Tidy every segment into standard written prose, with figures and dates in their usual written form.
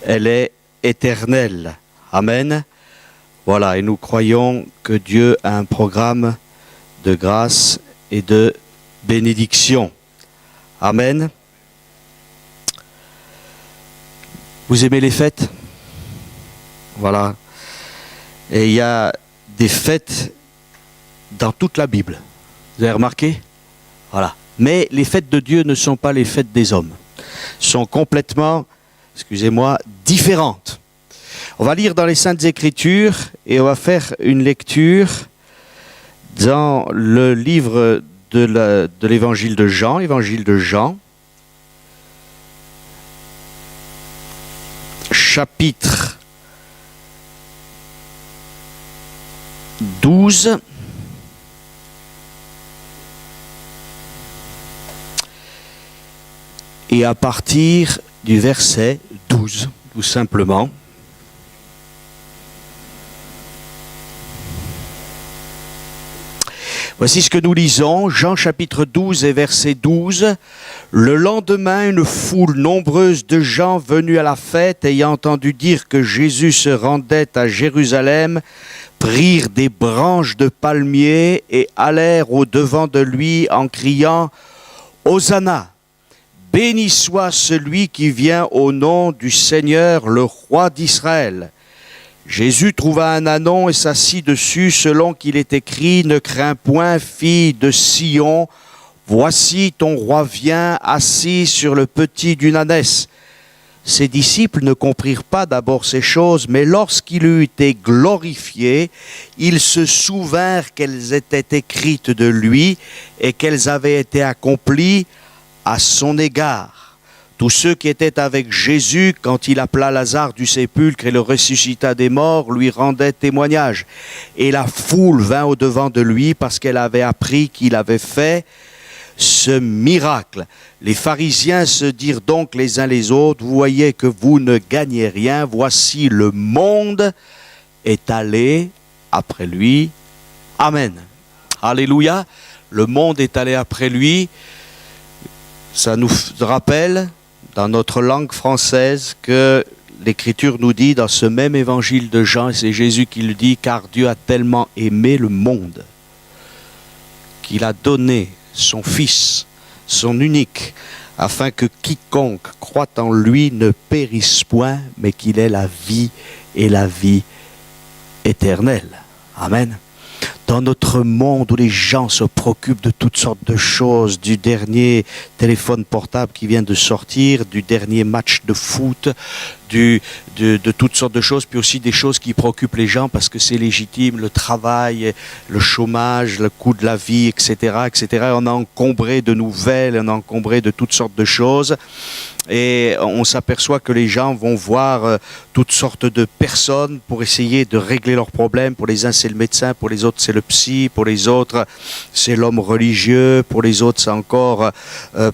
elle est éternelle. Amen. Voilà, et nous croyons que Dieu a un programme de grâce et de bénédiction. Amen. Vous aimez les fêtes? Voilà. Et il y a des fêtes dans toute la Bible. Vous avez remarqué? Voilà. Mais les fêtes de Dieu ne sont pas les fêtes des hommes. Sont complètement, excusez-moi, différentes. On va lire dans les Saintes Écritures et on va faire une lecture dans le livre de l'évangile de Jean, chapitre 12. Et à partir du verset 12, tout simplement. Voici ce que nous lisons, Jean chapitre 12 et verset 12. Le lendemain, une foule nombreuse de gens venus à la fête, ayant entendu dire que Jésus se rendait à Jérusalem, prirent des branches de palmier et allèrent au-devant de lui en criant « Hosanna ! Béni soit celui qui vient au nom du Seigneur, le roi d'Israël. » Jésus trouva un ânon et s'assit dessus, selon qu'il est écrit « Ne crains point, fille de Sion, voici ton roi vient assis sur le petit d'une ânesse. » Ses disciples ne comprirent pas d'abord ces choses, mais lorsqu'il eut été glorifié, ils se souvinrent qu'elles étaient écrites de lui et qu'elles avaient été accomplies à son égard. Tous ceux qui étaient avec Jésus, quand il appela Lazare du sépulcre et le ressuscita des morts, lui rendaient témoignage. Et la foule vint au-devant de lui parce qu'elle avait appris qu'il avait fait ce miracle. Les pharisiens se dirent donc les uns les autres, vous voyez que vous ne gagnez rien, voici le monde est allé après lui. Amen. Alléluia. Le monde est allé après lui. Ça nous rappelle, dans notre langue française, que l'Écriture nous dit dans ce même évangile de Jean, et c'est Jésus qui le dit, car Dieu a tellement aimé le monde qu'il a donné son Fils, son unique, afin que quiconque croit en lui ne périsse point, mais qu'il ait la vie et la vie éternelle. Amen. Dans notre monde où les gens se préoccupent de toutes sortes de choses, du dernier téléphone portable qui vient de sortir, du dernier match de foot, de toutes sortes de choses, puis aussi des choses qui préoccupent les gens parce que c'est légitime, le travail, le chômage, le coût de la vie, etc., etc. On a encombré de nouvelles, on a encombré de toutes sortes de choses. Et on s'aperçoit que les gens vont voir toutes sortes de personnes pour essayer de régler leurs problèmes. Pour les uns, c'est le médecin, pour les autres, c'est le psy, pour les autres, c'est l'homme religieux, pour les autres, c'est encore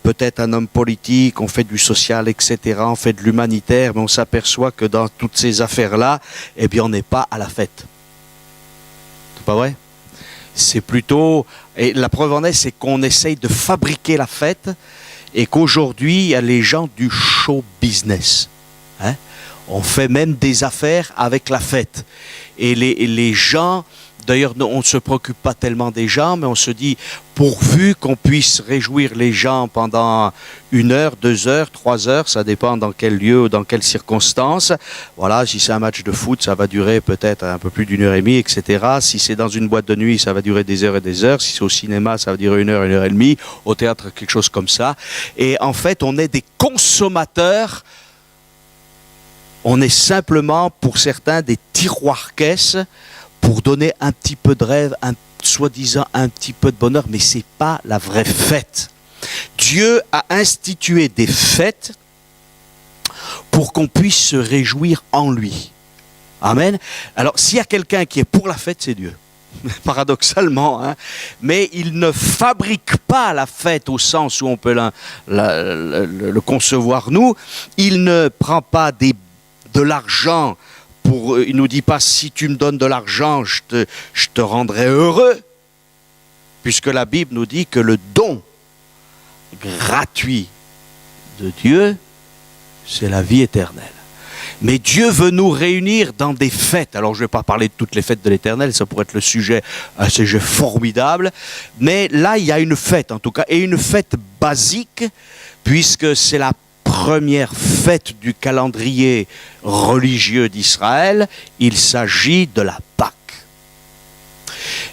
peut-être un homme politique, on fait du social, etc., on fait de l'humanitaire, mais on s'aperçoit que dans toutes ces affaires-là, eh bien, on n'est pas à la fête. C'est pas vrai? C'est plutôt... Et la preuve en est, c'est qu'on essaye de fabriquer la fête, et qu'aujourd'hui, il y a les gens du show business. Hein? On fait même des affaires avec la fête. Et les gens, d'ailleurs, on ne se préoccupe pas tellement des gens, mais on se dit, pourvu qu'on puisse réjouir les gens pendant 1 heure, 2 heures, 3 heures, ça dépend dans quel lieu ou dans quelles circonstances. Voilà, si c'est un match de foot, ça va durer peut-être un peu plus d'1 heure et demie, etc. Si c'est dans une boîte de nuit, ça va durer des heures et des heures. Si c'est au cinéma, ça va durer 1 heure, 1 heure et demie. Au théâtre, quelque chose comme ça. Et en fait, on est des consommateurs. On est simplement, pour certains, des tiroirs-caisses pour donner un petit peu de rêve, soi-disant un petit peu de bonheur, mais ce n'est pas la vraie fête. Dieu a institué des fêtes pour qu'on puisse se réjouir en lui. Amen. Alors, s'il y a quelqu'un qui est pour la fête, c'est Dieu. Paradoxalement, hein. Mais il ne fabrique pas la fête au sens où on peut le concevoir nous. Il ne prend pas de l'argent. Il ne nous dit pas, si tu me donnes de l'argent, je te rendrai heureux. Puisque la Bible nous dit que le don gratuit de Dieu, c'est la vie éternelle. Mais Dieu veut nous réunir dans des fêtes. Alors je ne vais pas parler de toutes les fêtes de l'Éternel, ça pourrait être un sujet formidable. Mais là, il y a une fête en tout cas, et une fête basique, puisque c'est la première fête du calendrier religieux d'Israël. Il s'agit de la Pâque.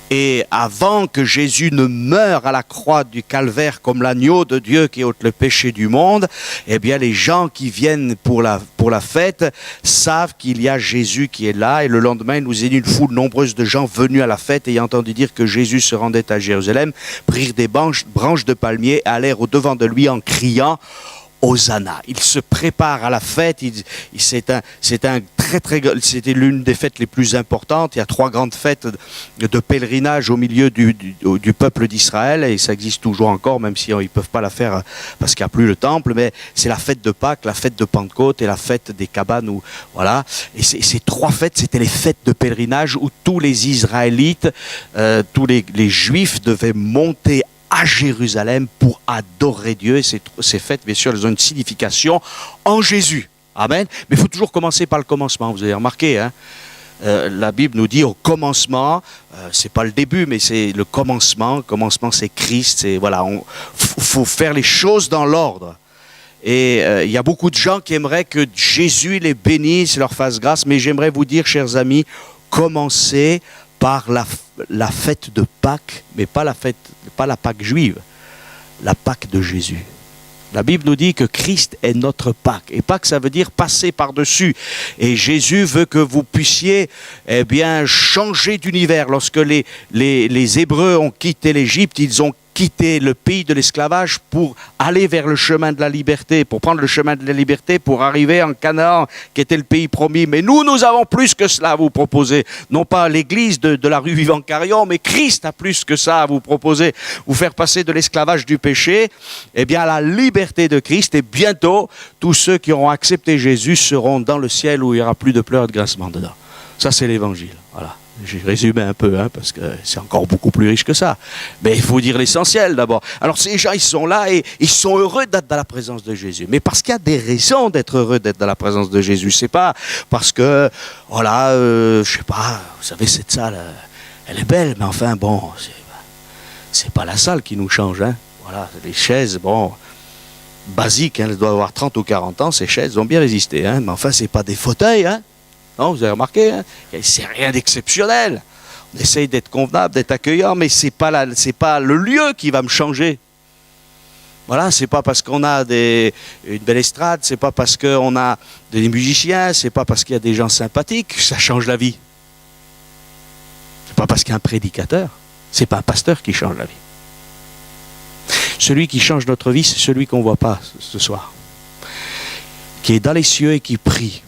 Et avant que Jésus ne meure à la croix du calvaire comme l'agneau de Dieu qui ôte le péché du monde, eh bien les gens qui viennent pour la fête savent qu'il y a Jésus qui est là. Et le lendemain, il nous est dit une foule nombreuse de gens venus à la fête, ayant entendu dire que Jésus se rendait à Jérusalem, prirent des branches de palmier, allèrent au devant de lui en criant Hosanna. Il se prépare à la fête. C'était l'une des fêtes les plus importantes. Il y a 3 grandes fêtes de pèlerinage au milieu du peuple d'Israël, et ça existe toujours encore, même si ils ne peuvent pas la faire parce qu'il n'y a plus le temple. Mais c'est la fête de Pâques, la fête de Pentecôte et la fête des cabanes. Voilà. Et ces 3 fêtes, c'était les fêtes de pèlerinage où tous les Israélites, tous les Juifs devaient monter à Jérusalem pour adorer Dieu. Et ces fêtes, bien sûr, elles ont une signification en Jésus. Amen. Mais il faut toujours commencer par le commencement. Vous avez remarqué, hein, la Bible nous dit au commencement, c'est pas le début, mais c'est le commencement. Le commencement, c'est Christ. Voilà, faut faire les choses dans l'ordre. Et il y a beaucoup de gens qui aimeraient que Jésus les bénisse, leur fasse grâce. Mais j'aimerais vous dire, chers amis, commencez par la fête de Pâques, mais pas la Pâque juive, la Pâque de Jésus. La Bible nous dit que Christ est notre Pâque. Et Pâque, ça veut dire passer par-dessus. Et Jésus veut que vous puissiez changer d'univers. Lorsque les Hébreux ont quitté l'Égypte, ils ont quitté le pays de l'esclavage pour aller vers le chemin de la liberté, pour prendre le chemin de la liberté, pour arriver en Canaan, qui était le pays promis. Mais nous avons plus que cela à vous proposer. Non pas l'église de la rue Vivant-Carillon, mais Christ a plus que ça à vous proposer. Vous faire passer de l'esclavage du péché, à la liberté de Christ. Et bientôt, tous ceux qui auront accepté Jésus seront dans le ciel où il n'y aura plus de pleurs et de grincements dedans. Ça, c'est l'évangile. Voilà. J'ai résumé un peu, parce que c'est encore beaucoup plus riche que ça. Mais il faut dire l'essentiel d'abord. Alors ces gens, ils sont là et ils sont heureux d'être dans la présence de Jésus. Mais parce qu'il y a des raisons d'être heureux d'être dans la présence de Jésus. C'est pas parce que, voilà, je sais pas, vous savez, cette salle, elle est belle, mais enfin, bon, c'est pas la salle qui nous change, hein. Voilà, les chaises, bon, basiques, hein, elles doivent avoir 30 ou 40 ans, ces chaises ont bien résisté, hein. Mais enfin, c'est pas des fauteuils, hein. Non, vous avez remarqué, hein, c'est rien d'exceptionnel. On essaye d'être convenable, d'être accueillant, mais c'est pas le lieu qui va me changer. Voilà, c'est pas parce qu'on a une belle estrade, c'est pas parce qu'on a des musiciens, c'est pas parce qu'il y a des gens sympathiques que ça change la vie. C'est pas parce qu'il y a un prédicateur, c'est pas un pasteur qui change la vie. Celui qui change notre vie, c'est celui qu'on ne voit pas ce soir, qui est dans les cieux et qui prie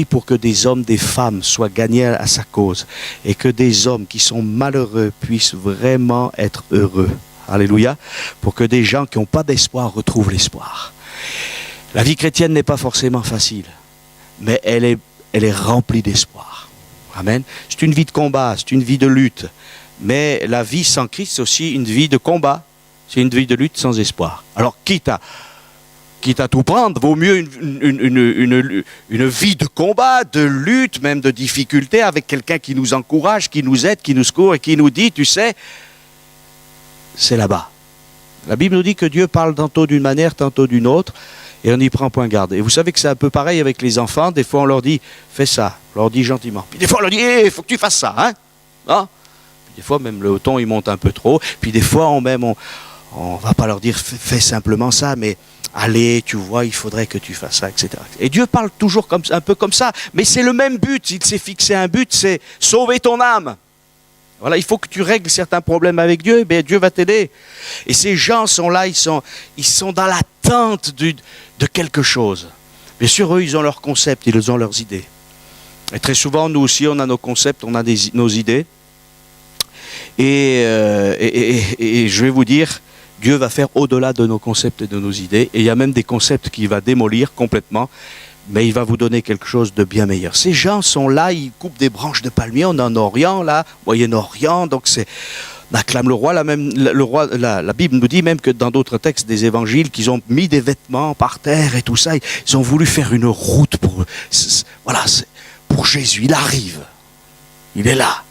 pour que des hommes, des femmes soient gagnés à sa cause et que des hommes qui sont malheureux puissent vraiment être heureux. Alléluia. Pour que des gens qui n'ont pas d'espoir retrouvent l'espoir. La vie chrétienne n'est pas forcément facile, mais elle est remplie d'espoir. Amen. C'est une vie de combat, c'est une vie de lutte. Mais la vie sans Christ, c'est aussi une vie de combat. C'est une vie de lutte sans espoir. Alors, quitte à tout prendre, vaut mieux une vie de combat, de lutte, même de difficulté, avec quelqu'un qui nous encourage, qui nous aide, qui nous secourt et qui nous dit, tu sais, c'est là-bas. La Bible nous dit que Dieu parle tantôt d'une manière, tantôt d'une autre, et on n'y prend point garde. Et vous savez que c'est un peu pareil avec les enfants. Des fois, on leur dit, fais ça. On leur dit gentiment. Puis des fois, on leur dit, il faut que tu fasses ça. Hein? Puis des fois, même le ton, il monte un peu trop. Puis des fois, on ne va pas leur dire, fais simplement ça, mais allez, tu vois, il faudrait que tu fasses ça, etc. Et Dieu parle toujours un peu comme ça, mais c'est le même but. Il s'est fixé un but, c'est sauver ton âme. Voilà, il faut que tu règles certains problèmes avec Dieu, et bien Dieu va t'aider. Et ces gens sont là, ils sont dans l'attente de quelque chose. Bien sûr, eux, ils ont leurs concepts, ils ont leurs idées. Et très souvent, nous aussi, on a nos concepts, on a nos idées. Et je vais vous dire, Dieu va faire au-delà de nos concepts et de nos idées. Et il y a même des concepts qu'il va démolir complètement. Mais il va vous donner quelque chose de bien meilleur. Ces gens sont là, ils coupent des branches de palmier. On est en Orient, là, Moyen-Orient. Donc On acclame le roi. La Bible nous dit même que dans d'autres textes des évangiles, qu'ils ont mis des vêtements par terre et tout ça. Ils ont voulu faire une route pour Jésus. Il arrive. Il est là.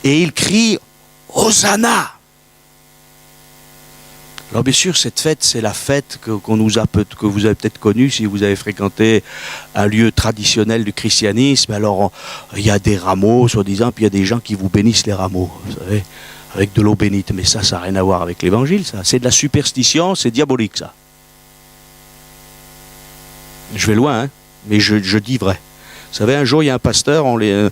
Et il crie « Hosanna !» Alors bien sûr, cette fête, c'est la fête que vous avez peut-être connue si vous avez fréquenté un lieu traditionnel du christianisme. Alors, il y a des rameaux, soi-disant, puis il y a des gens qui vous bénissent les rameaux, vous savez, avec de l'eau bénite. Mais ça n'a rien à voir avec l'évangile, ça. C'est de la superstition, c'est diabolique, ça. Je vais loin, hein, mais je dis vrai. Vous savez, un jour, il y a un pasteur, on l'a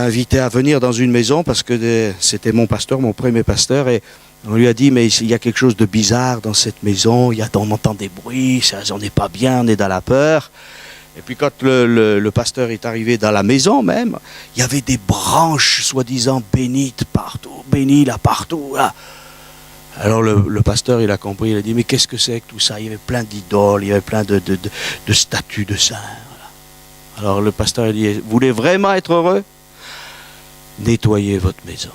invité à venir dans une maison parce que c'était mon pasteur, mon premier pasteur, et on lui a dit, mais il y a quelque chose de bizarre dans cette maison, on entend des bruits, on n'est pas bien, on est dans la peur. Et puis quand le pasteur est arrivé dans la maison même, il y avait des branches soi-disant bénites partout, bénies là partout. Là. Alors le pasteur, il a compris, il a dit, mais qu'est-ce que c'est que tout ça? Il y avait plein d'idoles, il y avait plein de statues de saints. Voilà. Alors le pasteur a dit, vous voulez vraiment être heureux? Nettoyez votre maison.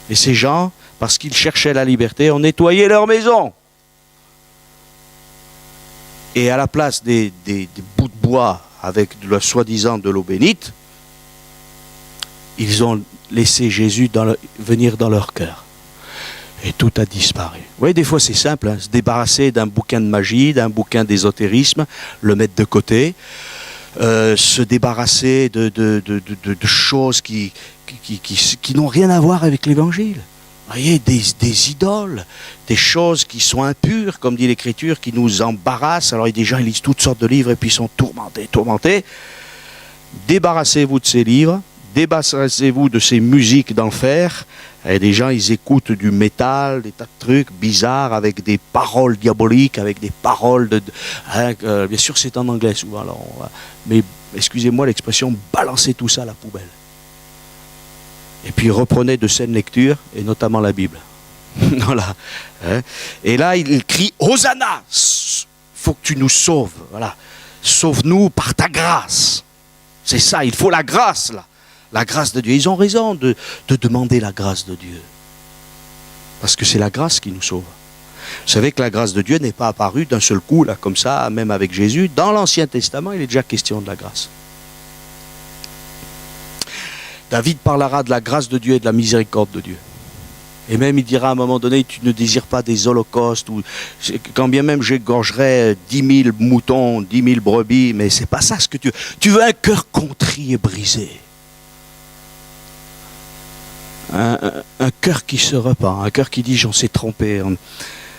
Et ces gens, parce qu'ils cherchaient la liberté, ont nettoyé leur maison. Et à la place des bouts de bois avec soi-disant de l'eau bénite, ils ont laissé Jésus venir dans leur cœur. Et tout a disparu. Vous voyez, des fois c'est simple, hein, se débarrasser d'un bouquin de magie, d'un bouquin d'ésotérisme, le mettre de côté, se débarrasser de choses qui n'ont rien à voir avec l'évangile. Vous voyez, des idoles, des choses qui sont impures, comme dit l'Écriture, qui nous embarrassent. Alors il y a des gens, ils lisent toutes sortes de livres et puis ils sont tourmentés. Débarrassez-vous de ces livres, débarrassez-vous de ces musiques d'enfer. Et des gens, ils écoutent du métal, des tas de trucs bizarres, avec des paroles diaboliques, avec des paroles bien sûr, c'est en anglais souvent. Alors, mais excusez-moi l'expression, balancez tout ça à la poubelle. Et puis reprenez de saines lectures, et notamment la Bible. Voilà. Et là, il crie « Hosanna !» faut que tu nous sauves. Voilà. Sauve-nous par ta grâce. C'est ça, il faut la grâce, là. La grâce de Dieu. Ils ont raison de demander la grâce de Dieu. Parce que c'est la grâce qui nous sauve. Vous savez que la grâce de Dieu n'est pas apparue d'un seul coup, là, comme ça, même avec Jésus. Dans l'Ancien Testament, il est déjà question de la grâce. David parlera de la grâce de Dieu et de la miséricorde de Dieu. Et même il dira à un moment donné, tu ne désires pas des holocaustes, ou quand bien même j'égorgerais 10 000 moutons, 10 000 brebis, mais c'est pas ça ce que tu veux. Tu veux un cœur contrit et brisé. Un cœur qui se repent, un cœur qui dit j'en sais trompé,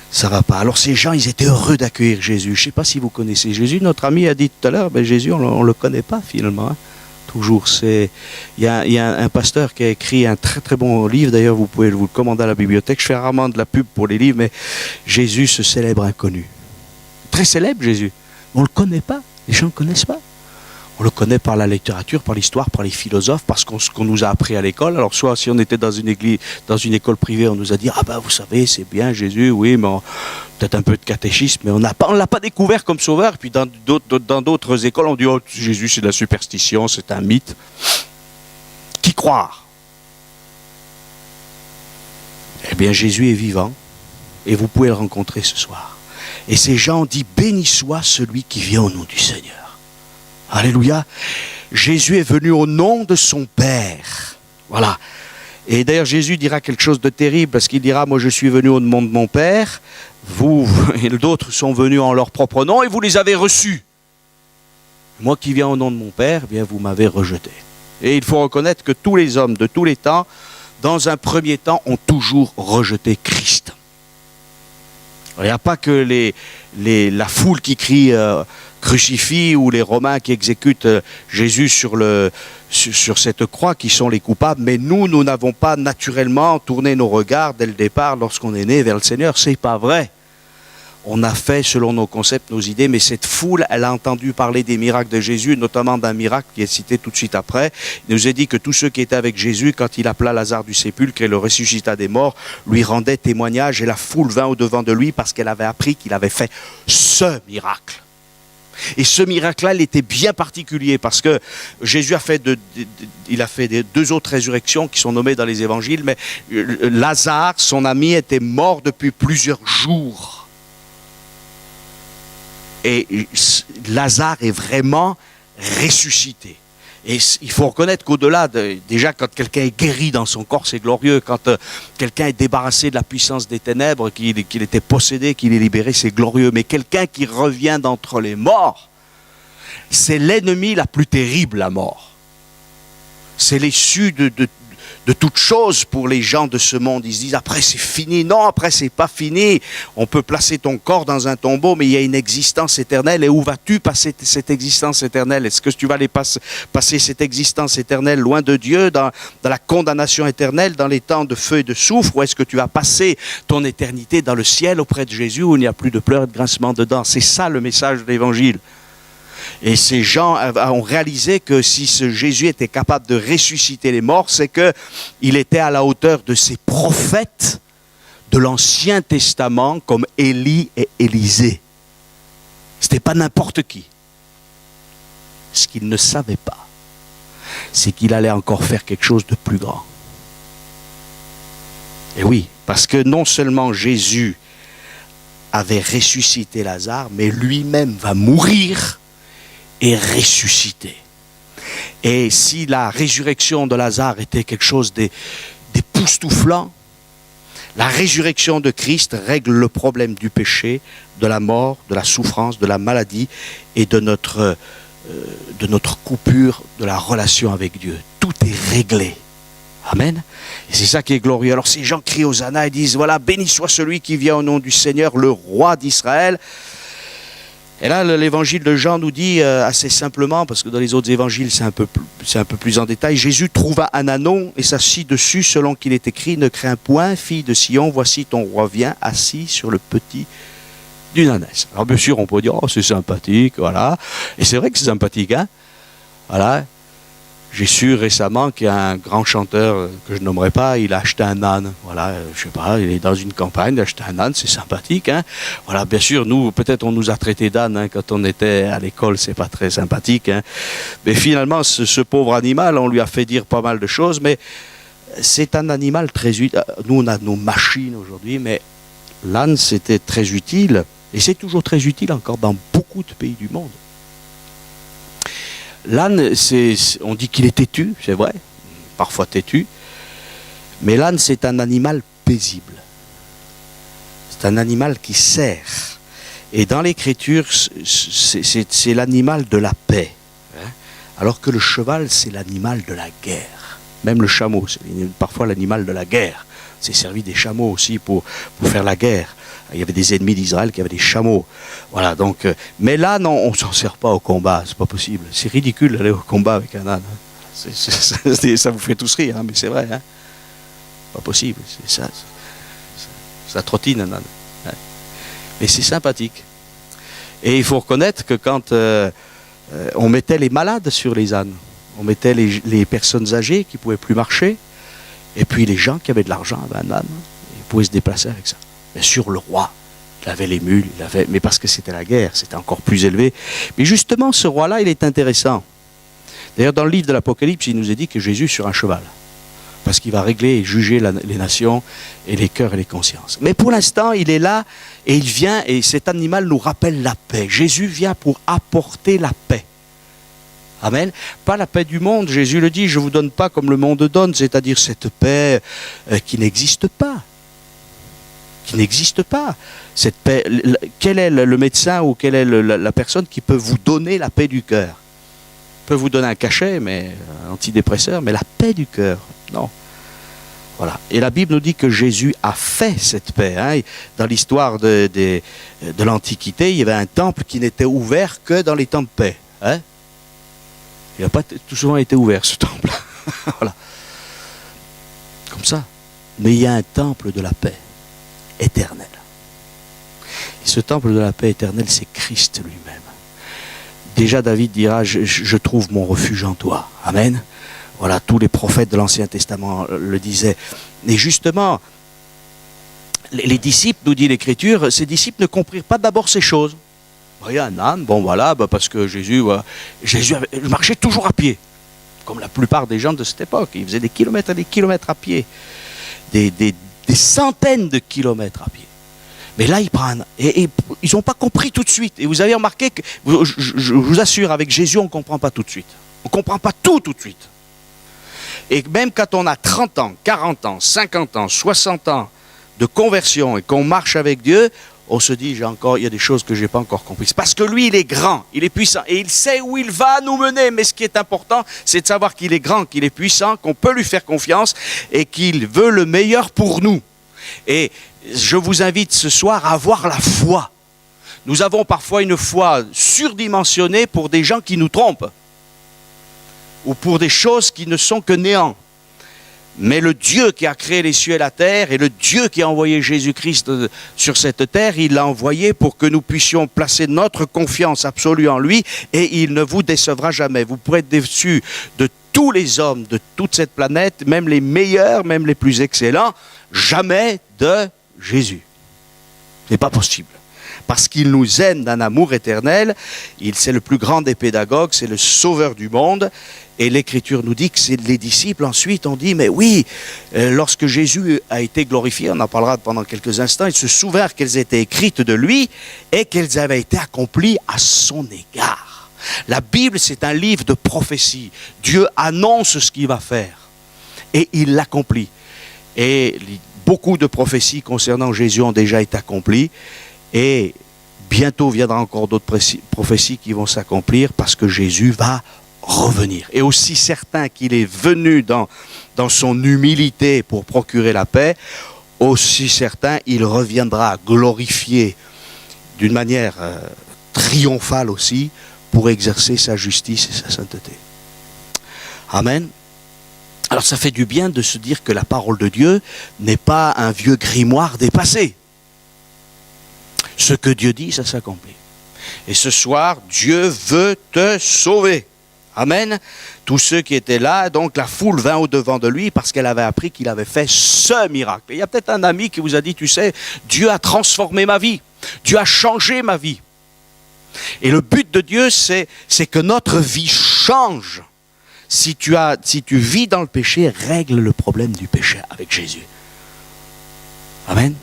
ça va pas. Alors ces gens, ils étaient heureux d'accueillir Jésus. Je ne sais pas si vous connaissez Jésus. Notre ami a dit tout à l'heure, ben Jésus, on ne le connaît pas finalement. Hein. Toujours, il y a un pasteur qui a écrit un très très bon livre, d'ailleurs vous pouvez vous le commander à la bibliothèque. Je fais rarement de la pub pour les livres, mais Jésus, ce célèbre inconnu. Très célèbre Jésus, on ne le connaît pas, les gens ne le connaissent pas. On le connaît par la littérature, par l'histoire, par les philosophes, parce qu'on nous a appris à l'école. Alors soit si on était dans une école privée, on nous a dit « Ah ben vous savez, c'est bien Jésus, oui, mais peut-être un peu de catéchisme, mais on ne l'a pas découvert comme sauveur. » Puis dans d'autres écoles, on dit « Oh, Jésus, c'est de la superstition, c'est un mythe. » Qui croire? Eh bien, Jésus est vivant, et vous pouvez le rencontrer ce soir. Et ces gens ont dit « Béni soit celui qui vient au nom du Seigneur. » Alléluia. Jésus est venu au nom de son Père. Voilà. Et d'ailleurs, Jésus dira quelque chose de terrible, parce qu'il dira, moi je suis venu au nom de mon Père, vous et d'autres sont venus en leur propre nom, et vous les avez reçus. Moi qui viens au nom de mon Père, eh bien vous m'avez rejeté. Et il faut reconnaître que tous les hommes de tous les temps, dans un premier temps, ont toujours rejeté Christ. Il n'y a pas que la foule qui crie crucifie ou les Romains qui exécutent Jésus sur cette croix qui sont les coupables, mais nous n'avons pas naturellement tourné nos regards dès le départ lorsqu'on est né vers le Seigneur. C'est pas vrai. On a fait selon nos concepts, nos idées, mais cette foule, elle a entendu parler des miracles de Jésus, notamment d'un miracle qui est cité tout de suite après. Il nous a dit que tous ceux qui étaient avec Jésus, quand il appela Lazare du sépulcre et le ressuscita des morts, lui rendaient témoignage, et la foule vint au-devant de lui parce qu'elle avait appris qu'il avait fait ce miracle. Et ce miracle-là, il était bien particulier parce que Jésus a fait deux autres résurrections qui sont nommées dans les évangiles, mais Lazare, son ami, était mort depuis plusieurs jours. Et Lazare est vraiment ressuscité. Et il faut reconnaître qu'au-delà, déjà quand quelqu'un est guéri dans son corps, c'est glorieux. Quand quelqu'un est débarrassé de la puissance des ténèbres, qu'il était possédé, qu'il est libéré, c'est glorieux. Mais quelqu'un qui revient d'entre les morts, c'est l'ennemi la plus terrible, la mort. C'est l'issue de toute chose pour les gens de ce monde. Ils se disent après c'est fini. Non, après c'est pas fini. On peut placer ton corps dans un tombeau, mais il y a une existence éternelle. Et où vas-tu passer cette existence éternelle? Est-ce que tu vas aller passer cette existence éternelle loin de Dieu, dans la condamnation éternelle, dans les temps de feu et de soufre, ou est-ce que tu vas passer ton éternité dans le ciel auprès de Jésus où il n'y a plus de pleurs et de grincements de dents? C'est ça le message de l'Évangile. Et ces gens ont réalisé que si ce Jésus était capable de ressusciter les morts, c'est qu'il était à la hauteur de ces prophètes de l'Ancien Testament comme Élie et Élisée. Ce n'était pas n'importe qui. Ce qu'il ne savait pas, c'est qu'il allait encore faire quelque chose de plus grand. Et oui, parce que non seulement Jésus avait ressuscité Lazare, mais lui-même va mourir et ressuscité. Et si la résurrection de Lazare était quelque chose d'époustouflant, la résurrection de Christ règle le problème du péché, de la mort, de la souffrance, de la maladie et de notre coupure de la relation avec Dieu. Tout est réglé. Amen. Et c'est ça qui est glorieux. Alors ces gens crient Hosanna et disent, voilà, béni soit celui qui vient au nom du Seigneur, le roi d'Israël. Et là, l'évangile de Jean nous dit assez simplement, parce que dans les autres évangiles, c'est un peu plus en détail, Jésus trouva un ânon et s'assit dessus, selon qu'il est écrit, ne crains point, fille de Sion, voici ton roi vient, assis sur le petit d'une ânesse. Alors bien sûr, on peut dire, oh, c'est sympathique, voilà. Et c'est vrai que c'est sympathique, hein. Voilà. J'ai su récemment qu'il y a un grand chanteur que je nommerai pas, il a acheté un âne. Voilà, je sais pas, il est dans une campagne, il a acheté un âne, c'est sympathique, hein. Voilà, bien sûr, nous, peut-être on nous a traités d'âne, hein, quand on était à l'école, c'est pas très sympathique, hein. Mais finalement, ce pauvre animal, on lui a fait dire pas mal de choses, mais c'est un animal très utile. Nous, on a nos machines aujourd'hui, mais l'âne, c'était très utile, et c'est toujours très utile encore dans beaucoup de pays du monde. L'âne, on dit qu'il est têtu, c'est vrai, parfois têtu, mais l'âne, c'est un animal paisible. C'est un animal qui sert. Et dans l'Écriture, c'est l'animal de la paix, hein, alors que le cheval, c'est l'animal de la guerre. Même le chameau, c'est parfois l'animal de la guerre. C'est servi des chameaux aussi pour faire la guerre. Il y avait des ennemis d'Israël qui avaient des chameaux. Voilà, donc, mais là, non, on ne s'en sert pas au combat, c'est pas possible. C'est ridicule d'aller au combat avec un âne. Ça vous fait tous rire, hein, mais c'est vrai. Hein. Pas possible, c'est ça. Ça trottine un âne. Hein. Mais c'est sympathique. Et il faut reconnaître que quand on mettait les malades sur les ânes, on mettait les personnes âgées qui ne pouvaient plus marcher, et puis les gens qui avaient de l'argent avaient un âne, ils pouvaient se déplacer avec ça. Bien sûr, le roi, il avait les mules, mais parce que c'était la guerre, c'était encore plus élevé. Mais justement, ce roi-là, il est intéressant. D'ailleurs, dans le livre de l'Apocalypse, il nous est dit que Jésus est sur un cheval, parce qu'il va régler et juger les nations et les cœurs et les consciences. Mais pour l'instant, il est là, et il vient, et cet animal nous rappelle la paix. Jésus vient pour apporter la paix. Amen. Pas la paix du monde. Jésus le dit, je ne vous donne pas comme le monde donne, c'est-à-dire cette paix qui n'existe pas. Qui n'existe pas. Cette paix, quel est le médecin ou quelle est la personne qui peut vous donner la paix du cœur? Peut vous donner un cachet, mais un antidépresseur, mais la paix du cœur, non. Voilà. Et la Bible nous dit que Jésus a fait cette paix. Hein. Dans l'histoire de l'Antiquité, il y avait un temple qui n'était ouvert que dans les temps de paix. Hein. Il n'a pas tout souvent été ouvert, ce temple. Voilà. Comme ça. Mais il y a un temple de la paix éternelle. Et ce temple de la paix éternelle, c'est Christ lui-même. Déjà, David dira, je trouve mon refuge en toi. Amen. Voilà, tous les prophètes de l'Ancien Testament le disaient. Et justement, les disciples, nous dit l'Écriture, ces disciples ne comprirent pas d'abord ces choses. voyez, un âne, bon voilà, parce que Jésus marchait toujours à pied, comme la plupart des gens de cette époque. Il faisait des kilomètres et des kilomètres à pied, des centaines de kilomètres à pied. Mais là, ils prennent, et ils n'ont pas compris tout de suite. Et vous avez remarqué que, je vous assure, avec Jésus, on ne comprend pas tout de suite. On ne comprend pas tout de suite. Et même quand on a 30 ans, 40 ans, 50 ans, 60 ans de conversion et qu'on marche avec Dieu, on se dit, il y a des choses que je n'ai pas encore comprises. Parce que lui, il est grand, il est puissant, et il sait où il va nous mener. Mais ce qui est important, c'est de savoir qu'il est grand, qu'il est puissant, qu'on peut lui faire confiance, et qu'il veut le meilleur pour nous. Et je vous invite ce soir à avoir la foi. Nous avons parfois une foi surdimensionnée pour des gens qui nous trompent, ou pour des choses qui ne sont que néant. Mais le Dieu qui a créé les cieux et la terre, et le Dieu qui a envoyé Jésus-Christ sur cette terre, il l'a envoyé pour que nous puissions placer notre confiance absolue en lui, et il ne vous décevra jamais. Vous pourrez être déçus de tous les hommes de toute cette planète, même les meilleurs, même les plus excellents, jamais de Jésus. Ce n'est pas possible. Parce qu'il nous aime d'un amour éternel, c'est le plus grand des pédagogues, c'est le sauveur du monde. Et l'Écriture nous dit que c'est les disciples, ensuite on dit, mais oui, lorsque Jésus a été glorifié, on en parlera pendant quelques instants, ils se souvinrent qu'elles étaient écrites de lui et qu'elles avaient été accomplies à son égard. La Bible, c'est un livre de prophétie. Dieu annonce ce qu'il va faire et il l'accomplit. Et beaucoup de prophéties concernant Jésus ont déjà été accomplies. Et bientôt viendra encore d'autres prophéties qui vont s'accomplir parce que Jésus va revenir. Et aussi certain qu'il est venu dans son humilité pour procurer la paix, aussi certain il reviendra glorifié d'une manière triomphale aussi pour exercer sa justice et sa sainteté. Amen. Alors ça fait du bien de se dire que la parole de Dieu n'est pas un vieux grimoire dépassé. Ce que Dieu dit, ça s'accomplit. Et ce soir, Dieu veut te sauver. Amen. Tous ceux qui étaient là, donc la foule vint au-devant de lui parce qu'elle avait appris qu'il avait fait ce miracle. Et il y a peut-être un ami qui vous a dit, tu sais, Dieu a transformé ma vie. Dieu a changé ma vie. Et le but de Dieu, c'est que notre vie change. Si tu vis dans le péché, règle le problème du péché avec Jésus. Amen.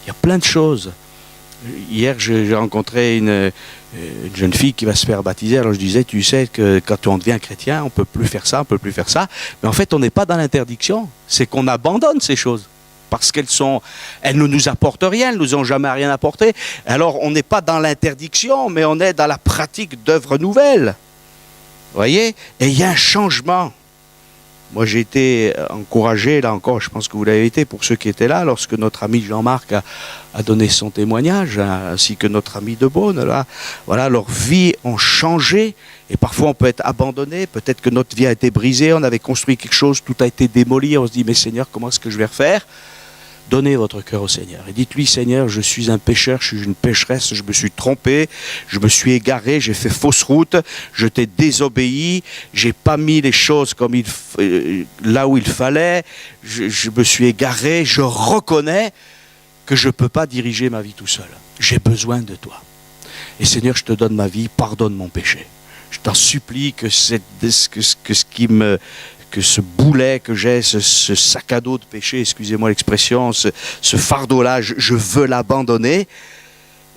Il y a plein de choses. Hier, j'ai rencontré une jeune fille qui va se faire baptiser. Alors je disais, tu sais que quand on devient chrétien, on ne peut plus faire ça, on ne peut plus faire ça. Mais en fait, on n'est pas dans l'interdiction. C'est qu'on abandonne ces choses. Parce elles ne nous apportent rien, elles ne nous ont jamais rien apporté. Alors on n'est pas dans l'interdiction, mais on est dans la pratique d'œuvres nouvelles. Vous voyez? Et il y a un changement. Moi, j'ai été encouragé, là encore, je pense que vous l'avez été, pour ceux qui étaient là, lorsque notre ami Jean-Marc a donné son témoignage, ainsi que notre ami de Beaune, là. Voilà, leurs vies ont changé, et parfois on peut être abandonné, peut-être que notre vie a été brisée, on avait construit quelque chose, tout a été démoli, on se dit, mais Seigneur, comment est-ce que je vais refaire? Donnez votre cœur au Seigneur. Et dites-lui, Seigneur, je suis un pécheur, je suis une pécheresse, je me suis trompé, je me suis égaré, j'ai fait fausse route, je t'ai désobéi, j'ai pas mis les choses comme là où il fallait, je me suis égaré, je reconnais que je ne peux pas diriger ma vie tout seul. J'ai besoin de toi. Et Seigneur, je te donne ma vie, pardonne mon péché. Je t'en supplie que ce boulet que j'ai, ce sac à dos de péché, excusez-moi l'expression, ce fardeau-là, je veux l'abandonner.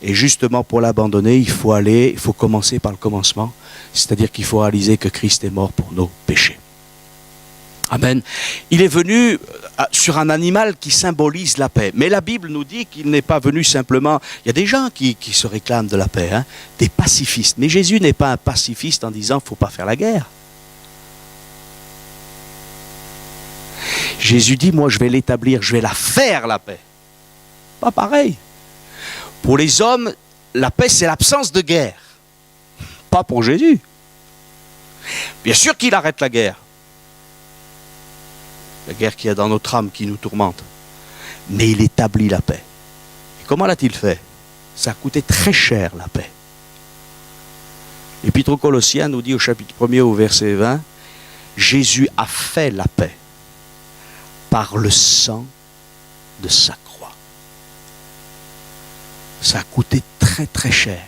Et justement, pour l'abandonner, il faut commencer par le commencement. C'est-à-dire qu'il faut réaliser que Christ est mort pour nos péchés. Amen. Il est venu sur un animal qui symbolise la paix. Mais la Bible nous dit qu'il n'est pas venu simplement... Il y a des gens qui se réclament de la paix, des pacifistes. Mais Jésus n'est pas un pacifiste en disant qu'il ne faut pas faire la guerre. Jésus dit, moi je vais l'établir, je vais la faire la paix. Pas pareil. Pour les hommes, la paix c'est l'absence de guerre. Pas pour Jésus. Bien sûr qu'il arrête la guerre. La guerre qu'il y a dans notre âme qui nous tourmente. Mais il établit la paix. Et comment l'a-t-il fait? Ça a coûté très cher la paix. L'Épître aux Colossiens nous dit au chapitre 1er au verset 20, Jésus a fait la paix par le sang de sa croix. Ça a coûté très très très cher.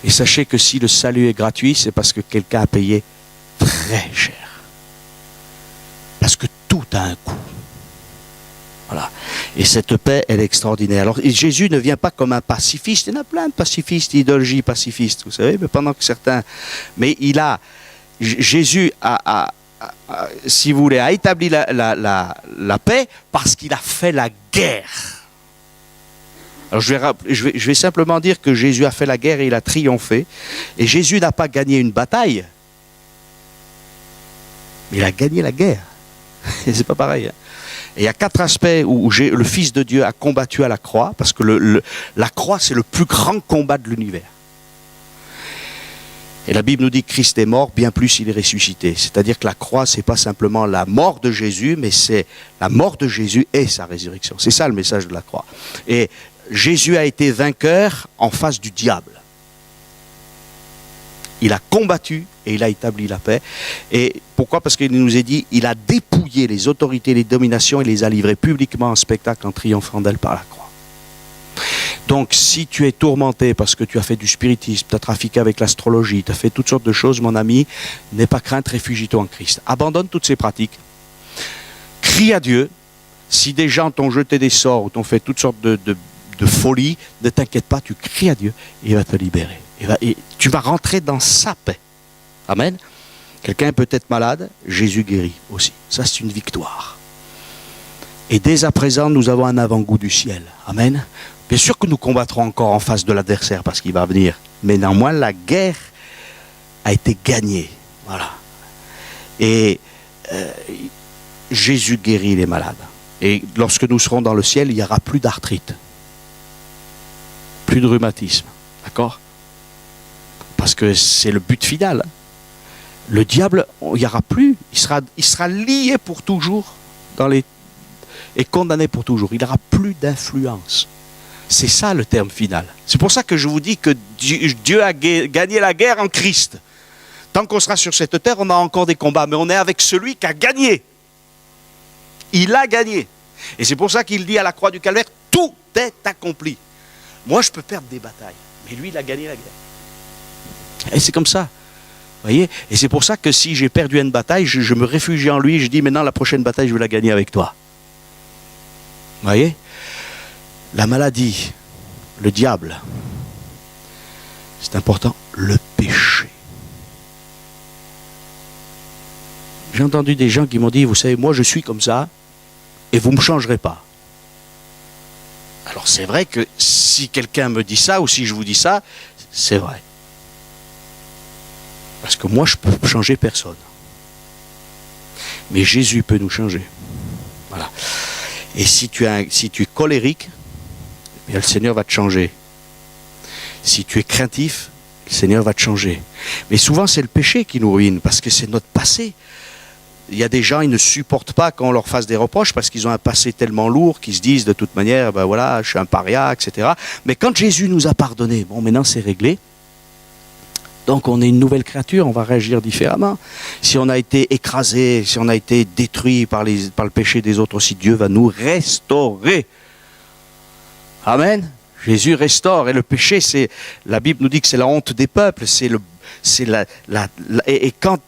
Et sachez que si le salut est gratuit, c'est parce que quelqu'un a payé très cher. Parce que tout a un coût. Voilà. Et cette paix, elle est extraordinaire. Alors, et Jésus ne vient pas comme un pacifiste. Il y en a plein de pacifistes, idéologie pacifiste, vous savez, mais pendant que certains... Mais Jésus si vous voulez, a établi la paix parce qu'il a fait la guerre. Alors je vais simplement dire que Jésus a fait la guerre et il a triomphé. Et Jésus n'a pas gagné une bataille, mais il a gagné la guerre. Et c'est pas pareil. Et il y a 4 aspects où le Fils de Dieu a combattu à la croix, parce que la croix, c'est le plus grand combat de l'univers. Et la Bible nous dit que Christ est mort, bien plus il est ressuscité. C'est-à-dire que la croix, c'est pas simplement la mort de Jésus, mais c'est la mort de Jésus et sa résurrection. C'est ça le message de la croix. Et Jésus a été vainqueur en face du diable. Il a combattu et il a établi la paix. Et pourquoi? Parce qu'il nous est dit, il a dépouillé les autorités, les dominations et les a livrées publiquement en spectacle en triomphant d'elles par la croix. Donc, si tu es tourmenté parce que tu as fait du spiritisme, tu as trafiqué avec l'astrologie, tu as fait toutes sortes de choses, mon ami, n'aie pas crainte, réfugie-toi en Christ. Abandonne toutes ces pratiques. Crie à Dieu. Si des gens t'ont jeté des sorts ou t'ont fait toutes sortes de folies, ne t'inquiète pas, tu cries à Dieu et il va te libérer. Et tu vas rentrer dans sa paix. Amen. Quelqu'un peut être malade, Jésus guérit aussi. Ça, c'est une victoire. Et dès à présent, nous avons un avant-goût du ciel. Amen. Bien sûr que nous combattrons encore en face de l'adversaire parce qu'il va venir. Mais néanmoins, la guerre a été gagnée. Voilà. Et Jésus guérit les malades. Et lorsque nous serons dans le ciel, il n'y aura plus d'arthrite. Plus de rhumatisme. D'accord? Parce que c'est le but final. Le diable, il n'y aura plus. Il sera lié pour toujours et condamné pour toujours. Il n'aura plus d'influence. C'est ça le terme final. C'est pour ça que je vous dis que Dieu a gagné la guerre en Christ. Tant qu'on sera sur cette terre, on a encore des combats, mais on est avec celui qui a gagné. Il a gagné. Et c'est pour ça qu'il dit à la croix du Calvaire, tout est accompli. Moi, je peux perdre des batailles, mais lui, il a gagné la guerre. Et c'est comme ça. Vous voyez? Et c'est pour ça que si j'ai perdu une bataille, je me réfugie en lui, je dis maintenant la prochaine bataille, je vais la gagner avec toi. Vous voyez? La maladie, le diable, c'est important, le péché. J'ai entendu des gens qui m'ont dit, vous savez, moi je suis comme ça, et vous ne me changerez pas. Alors c'est vrai que si quelqu'un me dit ça, ou si je vous dis ça, c'est vrai. Parce que moi je ne peux changer personne. Mais Jésus peut nous changer. Voilà. Et si tu es colérique, bien, le Seigneur va te changer. Si tu es craintif, le Seigneur va te changer. Mais souvent, c'est le péché qui nous ruine, parce que c'est notre passé. Il y a des gens, ils ne supportent pas qu'on leur fasse des reproches, parce qu'ils ont un passé tellement lourd qu'ils se disent de toute manière, ben voilà, je suis un paria, etc. Mais quand Jésus nous a pardonné, bon, maintenant c'est réglé. Donc on est une nouvelle créature, on va réagir différemment. Si on a été écrasé, si on a été détruit par le péché des autres aussi, Dieu va nous restaurer. Amen. Jésus restaure. Et le péché, la Bible nous dit que c'est la honte des peuples.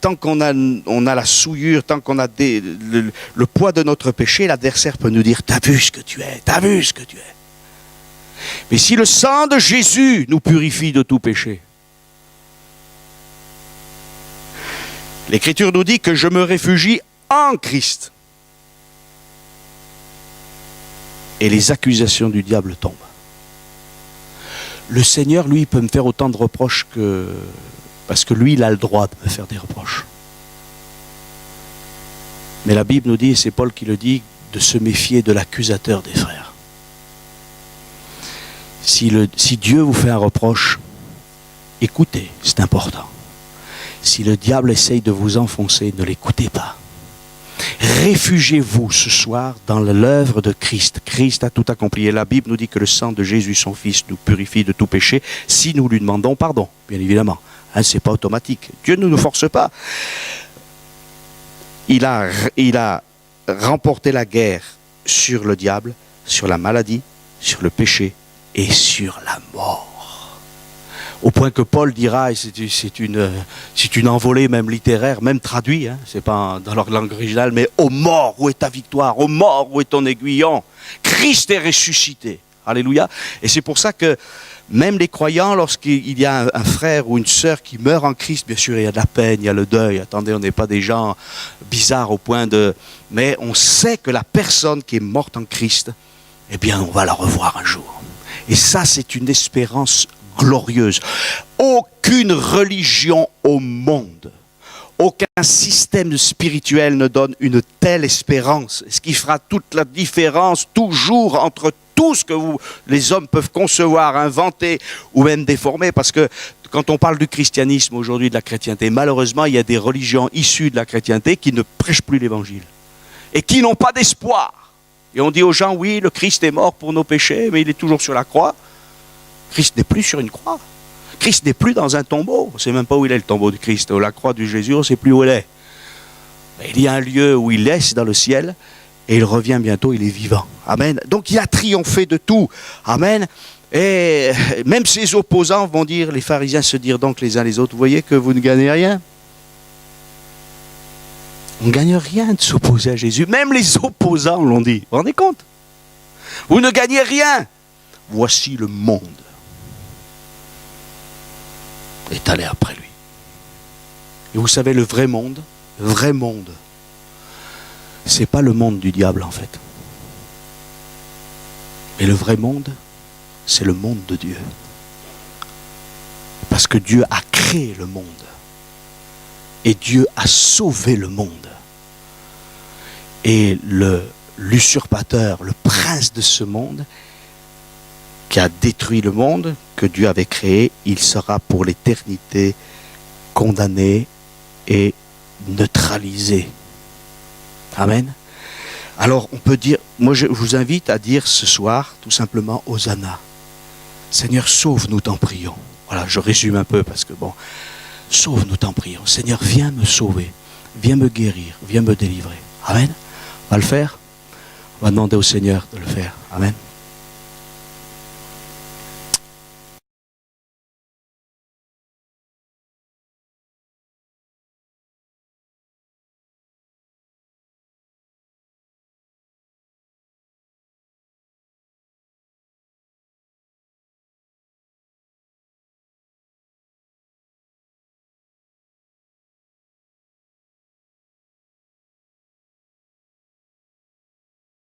Tant qu'on a la souillure, tant qu'on a le poids de notre péché, l'adversaire peut nous dire, t'as vu ce que tu es, t'as vu ce que tu es. Mais si le sang de Jésus nous purifie de tout péché, l'Écriture nous dit que je me réfugie en Christ. Et les accusations du diable tombent. Le Seigneur, lui, peut me faire autant de reproches parce que lui, il a le droit de me faire des reproches. Mais la Bible nous dit, et c'est Paul qui le dit, de se méfier de l'accusateur des frères. Si Dieu vous fait un reproche, écoutez, c'est important. Si le diable essaye de vous enfoncer, ne l'écoutez pas. Réfugiez-vous ce soir dans l'œuvre de Christ. Christ a tout accompli. Et la Bible nous dit que le sang de Jésus, son Fils, nous purifie de tout péché si nous lui demandons pardon, bien évidemment. Hein, ce n'est pas automatique. Dieu ne nous force pas. Il a remporté la guerre sur le diable, sur la maladie, sur le péché et sur la mort. Au point que Paul dira, et c'est une envolée même littéraire, même traduit, hein, c'est pas dans leur langue originale, mais ô mort, où est ta victoire? Ô mort, où est ton aiguillon? Christ est ressuscité. Alléluia. Et c'est pour ça que même les croyants, lorsqu'il y a un frère ou une sœur qui meurt en Christ, bien sûr, il y a de la peine, il y a le deuil. Attendez, on n'est pas des gens bizarres au point de... Mais on sait que la personne qui est morte en Christ, eh bien, on va la revoir un jour. Et ça, c'est une espérance glorieuse. Aucune religion au monde, aucun système spirituel ne donne une telle espérance. Ce qui fera toute la différence toujours entre tout ce que les hommes peuvent concevoir, inventer ou même déformer. Parce que quand on parle du christianisme aujourd'hui, de la chrétienté, malheureusement, il y a des religions issues de la chrétienté qui ne prêchent plus l'évangile et qui n'ont pas d'espoir. Et on dit aux gens, oui, le Christ est mort pour nos péchés, mais il est toujours sur la croix. Christ n'est plus sur une croix. Christ n'est plus dans un tombeau. On ne sait même pas où il est, le tombeau du Christ. La croix du Jésus, on ne sait plus où elle est. Mais il y a un lieu où il est, c'est dans le ciel, et il revient bientôt, il est vivant. Amen. Donc il a triomphé de tout. Amen. Et même ses opposants vont dire, les pharisiens se dirent donc les uns les autres, vous voyez que vous ne gagnez rien. On ne gagne rien de s'opposer à Jésus. Même les opposants l'ont dit. Vous vous rendez compte? Vous ne gagnez rien. Voici le monde est allé après lui. Et vous savez, le vrai monde, c'est pas le monde du diable en fait. Mais le vrai monde, c'est le monde de Dieu. Parce que Dieu a créé le monde. Et Dieu a sauvé le monde. Et l'usurpateur, le prince de ce monde, qui a détruit le monde que Dieu avait créé, il sera pour l'éternité condamné et neutralisé. Amen. Alors on peut dire, moi je vous invite à dire ce soir tout simplement Hosanna. Seigneur, sauve-nous, t'en prions. Voilà, je résume un peu parce que bon, sauve-nous, t'en prions. Seigneur, viens me sauver, viens me guérir, viens me délivrer. Amen. On va le faire. On va demander au Seigneur de le faire. Amen.